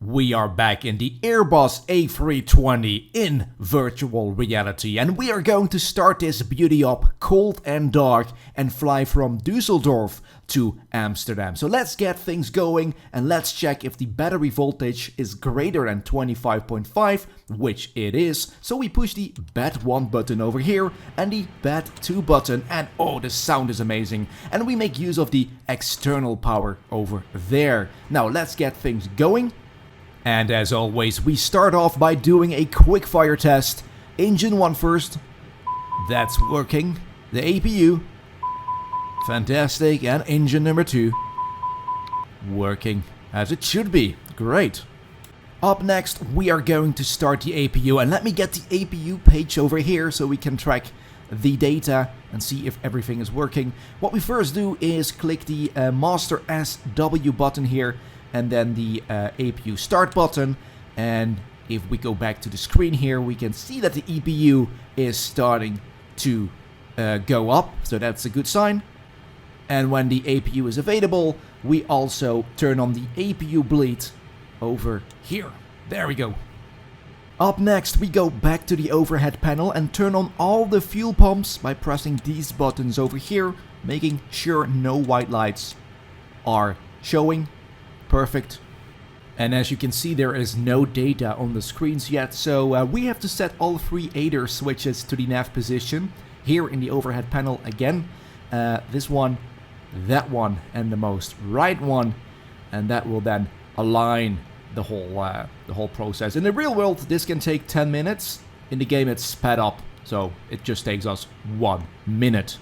We are back in the Airbus A320 in virtual reality, and we are going to start this beauty up cold and dark and fly from Düsseldorf to Amsterdam. So let's get things going and let's check if the battery voltage is greater than 25.5, which it is. So we push the BAT1 button over here and the BAT2 button, and oh, the sound is amazing. And we make use of the external power over there. Now let's get things going. And as always, we start off by doing a quick fire test. Engine 1 first. That's working. The APU. Fantastic. And engine number 2. Working as it should be. Great. Up next, we are going to start the APU. And let me get the APU page over here so we can track the data and see if everything is working. What we first do is click the Master SW button here, and then the APU start button, and if we go back to the screen here, we can see that the EPU is starting to go up, so that's a good sign. And when the APU is available, we also turn on the APU bleed over here. There we go. Up next, we go back to the overhead panel and turn on all the fuel pumps by pressing these buttons over here, making sure no white lights are showing. Perfect. And as you can see, there is no data on the screens yet, so we have to set all 3 ADER switches to the nav position here in the overhead panel again. This one, that one, and the most right one, and that will then align the whole process. In the real world, this can take 10 minutes. In the game, it's sped up, so it just takes us 1 minute.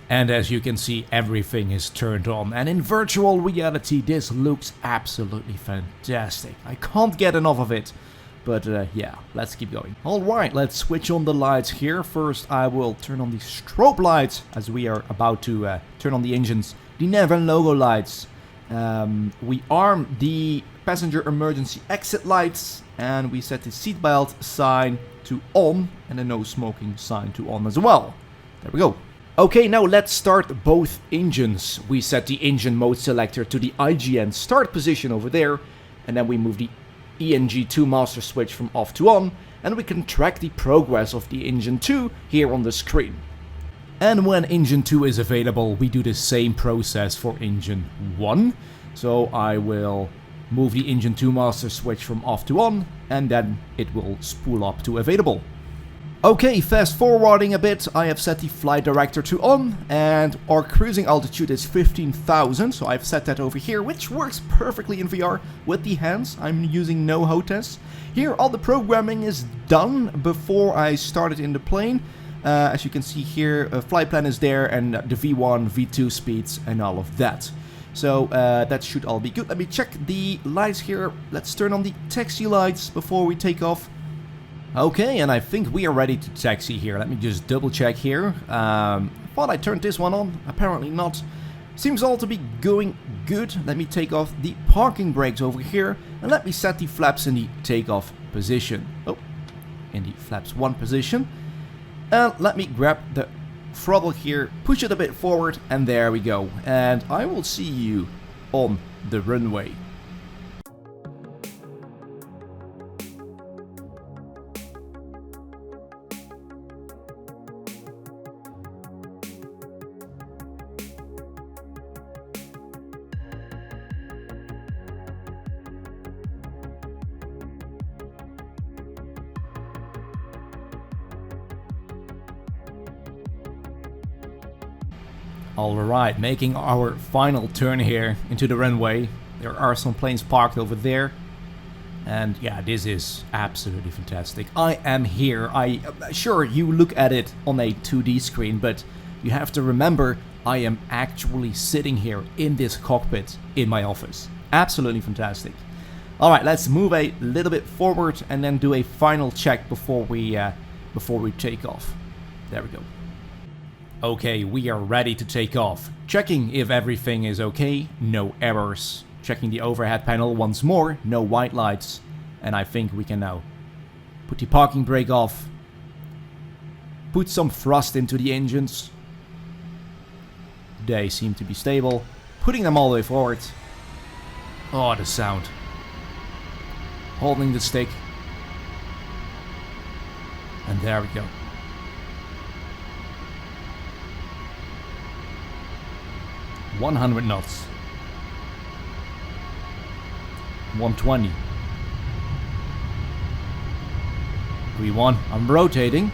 And as you can see, everything is turned on, and in virtual reality this looks absolutely fantastic. I can't get enough of it, but yeah, let's keep going. Alright, let's switch on the lights here. First I will turn on the strobe lights as we are about to turn on the engines. The nav and logo lights. We arm the passenger emergency exit lights, and we set the seatbelt sign to on and the no smoking sign to on as well. There we go. Okay, now let's start both engines. We set the engine mode selector to the IGN start position over there, and then we move the ENG2 master switch from off to on, and we can track the progress of the engine 2 here on the screen. And when engine 2 is available, we do the same process for engine 1. So I will move the engine 2 master switch from off to on, and then it will spool up to available. Okay, fast forwarding a bit, I have set the flight director to on, and our cruising altitude is 15,000, so I've set that over here, which works perfectly in VR with the hands. I'm using no HOTAS. Here, all the programming is done before I started in the plane. As you can see here, a flight plan is there, and the V1, V2 speeds, and all of that. So that should all be good. Let me check the lights here. Let's turn on the taxi lights before we take off. Okay, and I think we are ready to taxi here. Let me just double check here. Thought I turned this one on, apparently not. Seems all to be going good. Let me take off the parking brakes over here, and let me set the flaps in the takeoff position. Oh, in the flaps 1 position. And let me grab the throttle here, push it a bit forward, and there we go. And I will see you on the runway. Alright, making our final turn here into the runway. There are some planes parked over there. And yeah, this is absolutely fantastic. I am here. Sure, you look at it on a 2D screen, but you have to remember I am actually sitting here in this cockpit in my office. Absolutely fantastic. Alright, let's move a little bit forward and then do a final check before we take off. There we go. Okay, we are ready to take off. Checking if everything is okay, no errors. Checking the overhead panel once more, no white lights. And I think we can now put the parking brake off. Put some thrust into the engines. They seem to be stable. Putting them all the way forward. Oh, the sound. holding the stick. And there we go. $100 knots. 120. V1. I'm rotating.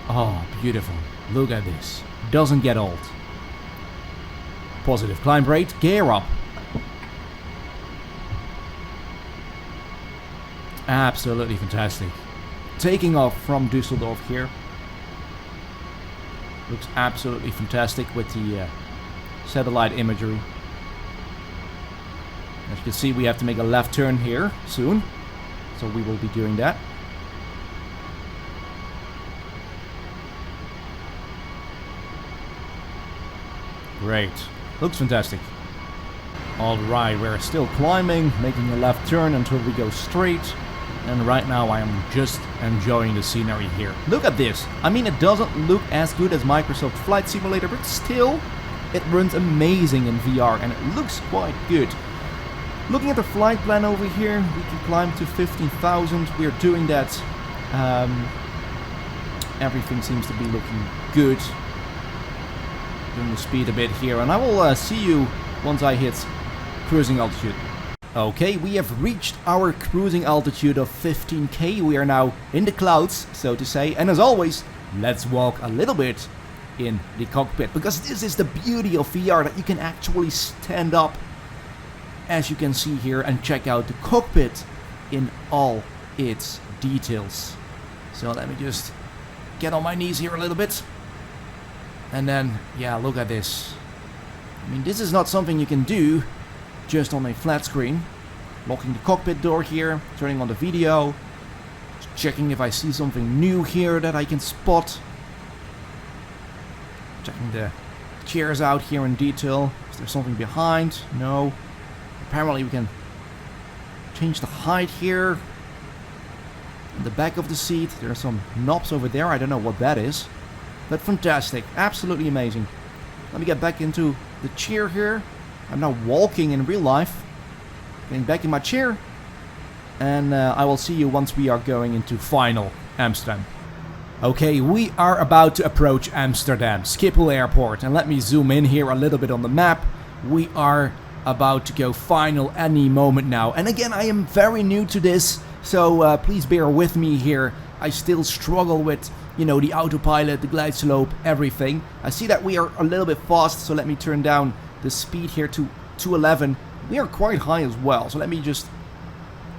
Oh, beautiful. Look at this. Doesn't get old. Positive climb rate. Gear up. Absolutely fantastic. Taking off from Düsseldorf here. Looks absolutely fantastic with the satellite imagery. As you can see, we have to make a left turn here soon. So we will be doing that. Great. Looks fantastic. Alright, we're still climbing, making a left turn until we go straight. And right now I am just enjoying the scenery here. Look at this. I mean, it doesn't look as good as Microsoft Flight Simulator, but still, it runs amazing in VR and it looks quite good. Looking at the flight plan over here, we can climb to 15,000. We're doing that. Everything seems to be looking good. Doing the speed a bit here, and I will see you once I hit cruising altitude. Okay, we have reached our cruising altitude of 15k. We are now in the clouds, so to say. And as always, let's walk a little bit in the cockpit, because this is the beauty of VR, that you can actually stand up, as you can see here, and check out the cockpit in all its details. So let me just get on my knees here a little bit. And then, yeah, look at this. I mean, this is not something you can do just on a flat screen. Locking the cockpit door here, turning on the video, checking if I see something new here that I can spot. Checking the chairs out here in detail. Is there something behind? No. Apparently we can change the height here. In the back of the seat, there are some knobs over there. I don't know what that is. But fantastic. Absolutely amazing. Let me get back into the chair here. I'm now walking in real life. Getting back in my chair. And I will see you once we are going into final Amsterdam. Okay, we are about to approach Amsterdam, Schiphol Airport. And let me zoom in here a little bit on the map. We are about to go final any moment now. And again, I am very new to this. So please bear with me here. I still struggle with, you know, the autopilot, the glide slope, everything. I see that we are a little bit fast, so let me turn down the speed here to 211. We are quite high as well, so let me just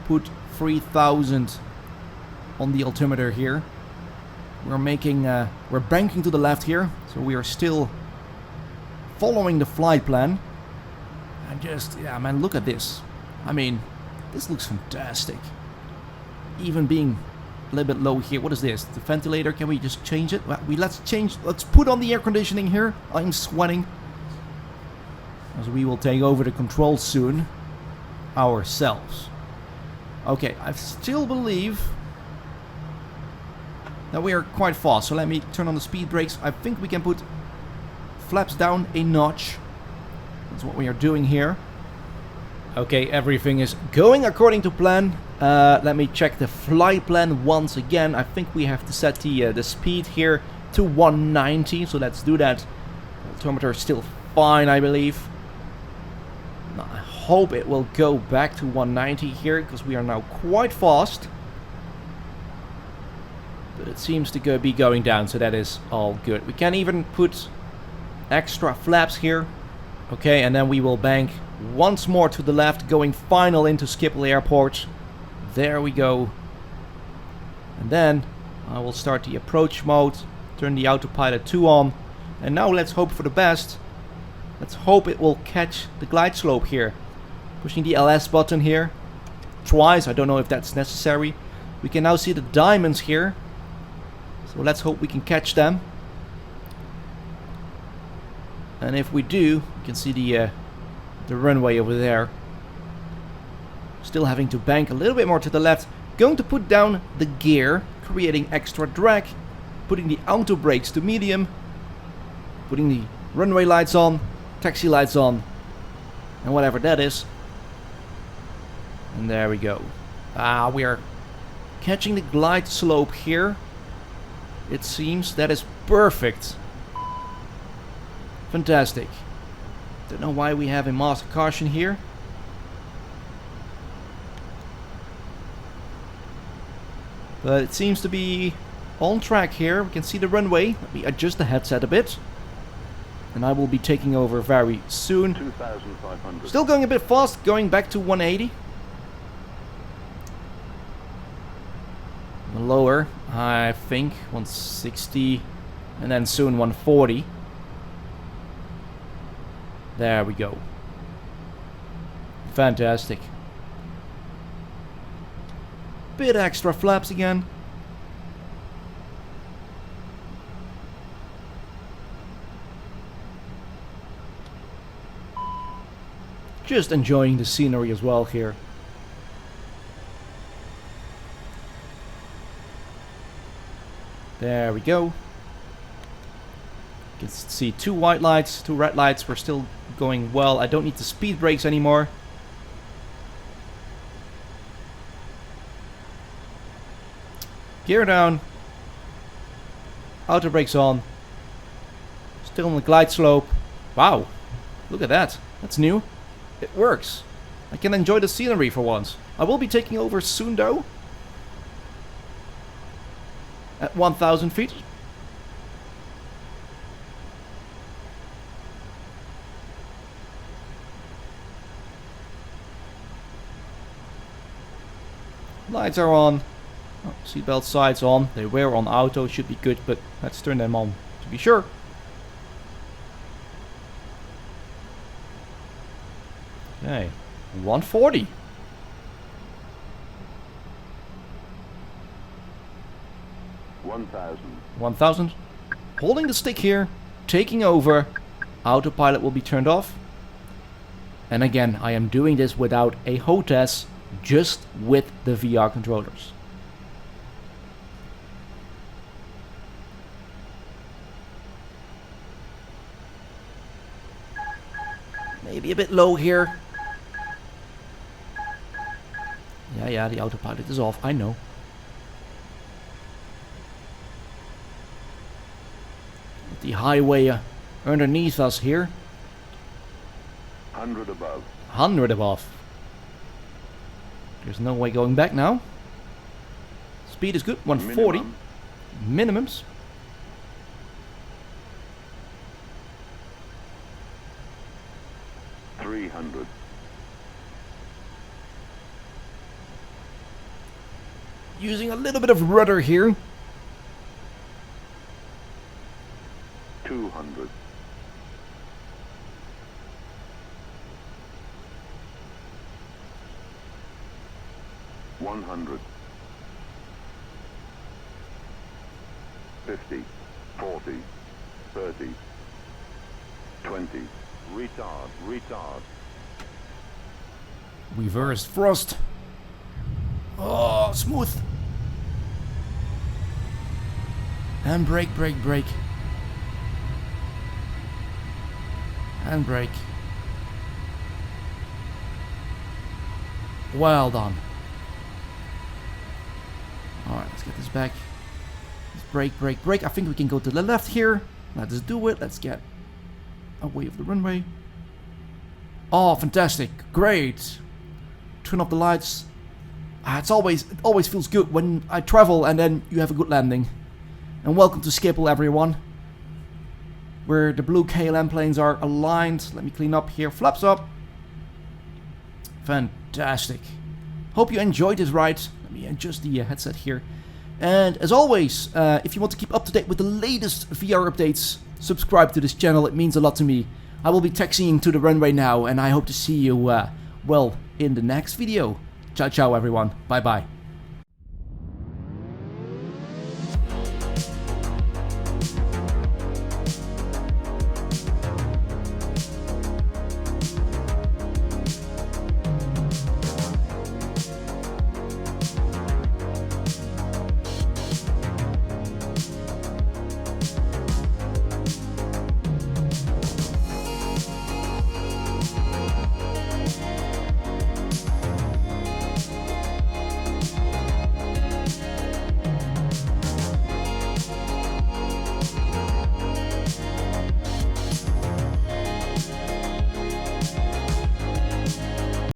put 3000 on the altimeter here. We're making, we're banking to the left here, so we are still following the flight plan. And just, yeah, man, look at this. I mean, this looks fantastic. Even being a little bit low here. What is this? The ventilator? Can we just change it? Well, let's put on the air conditioning here. I'm sweating. As we will take over the controls soon ourselves. Okay, I still believe that we are quite fast. So let me turn on the speed brakes. I think we can put flaps down a notch. That's what we are doing here. Okay, everything is going according to plan. Let me check the flight plan once again. I think we have to set the speed here to 190. So let's do that. Altimeter is still fine, I believe. Now, I hope it will go back to 190 here, because we are now quite fast. But it seems to be going down, so that is all good. We can even put extra flaps here. Okay, and then we will bank once more to the left, going final into Schiphol Airport. There we go. And then I will start the approach mode, turn the autopilot 2 on. And now let's hope for the best. Let's hope it will catch the glide slope here. Pushing the LS button here twice. I don't know if that's necessary. We can now see the diamonds here. So let's hope we can catch them. And if we do, you can see the runway over there. Still having to bank a little bit more to the left. Going to put down the gear, creating extra drag. Putting the auto brakes to medium. Putting the runway lights on. taxi lights on, and whatever that is. And there we go. We are catching the glide slope here. It seems that is perfect. Fantastic. Don't know why we have a master caution here. But it seems to be on track here. We can see the runway. Let me adjust the headset a bit. And I will be taking over very soon. 2,500. Still going a bit fast, going back to 180. Lower, I think 160, and then soon 140. There we go. Fantastic. Bit extra flaps again. Just enjoying the scenery as well here. There we go. You can see 2 white lights, 2 red lights. We're still going well. I don't need the speed brakes anymore. Gear down. Auto brakes on. Still on the glide slope. Wow. Look at that. That's new. It works. I can enjoy the scenery for once. I will be taking over soon though. At 1,000 feet. Lights are on. Oh, seatbelt sights on. They were on auto, should be good, but let's turn them on to be sure. Okay, 140. 1,000. 1,000. Holding the stick here, taking over. Autopilot will be turned off. And again, I am doing this without a HOTAS, just with the VR controllers. Maybe a bit low here. Yeah, the autopilot is off, I know. The highway underneath us here. 100 above. 100 above. There's no way going back now. Speed is good, 140. Minimums. $300. Using a little bit of rudder here. 200. 100. 50. 40. 30. 20. Retard. Reverse thrust. Oh, smooth. And brake. And brake. Well done. Alright, let's get this back. Let's brake. I think we can go to the left here. Let's do it. Let's get away of the runway. Oh, fantastic. Great. Turn off the lights. It always feels good when I travel and then you have a good landing. And welcome to Schiphol, everyone. Where the blue KLM planes are aligned. Let me clean up here. Flaps up. Fantastic. Hope you enjoyed this ride. Let me adjust the headset here. And as always, if you want to keep up to date with the latest VR updates, subscribe to this channel. It means a lot to me. I will be taxiing to the runway now, and I hope to see you, well, in the next video. Ciao, ciao, everyone. Bye-bye.